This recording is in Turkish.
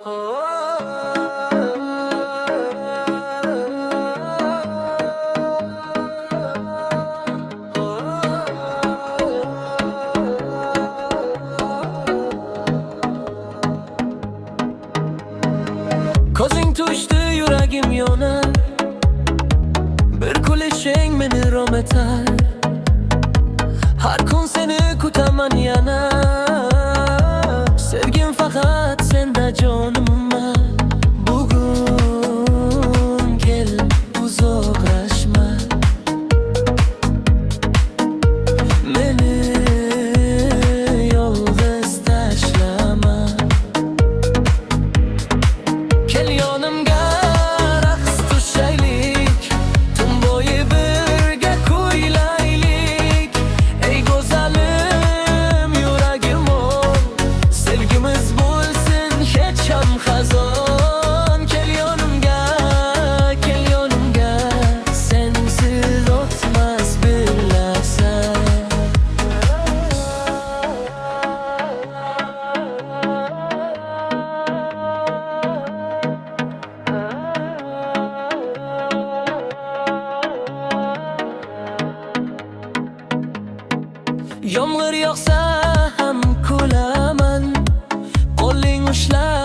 Ko'zing tushdi yuragim yonar, bir kulishing meni rom etar. Har kun seni kutaman yana, sevgim faqat senda jonimma. Bugun kel uzoqlashma, meni yolg'iz tashlama. Kel yonimga raqs tushaylik, tun bo'yi birga kuylaylik. Ey go'zalim yuragim ol, sevgimiz bo'lsin hech ham xazon. Kel yonimga, sensiz o'tmas bir lahza. Yomg'ir yog'sa ham kulaman, qo'ling ushlab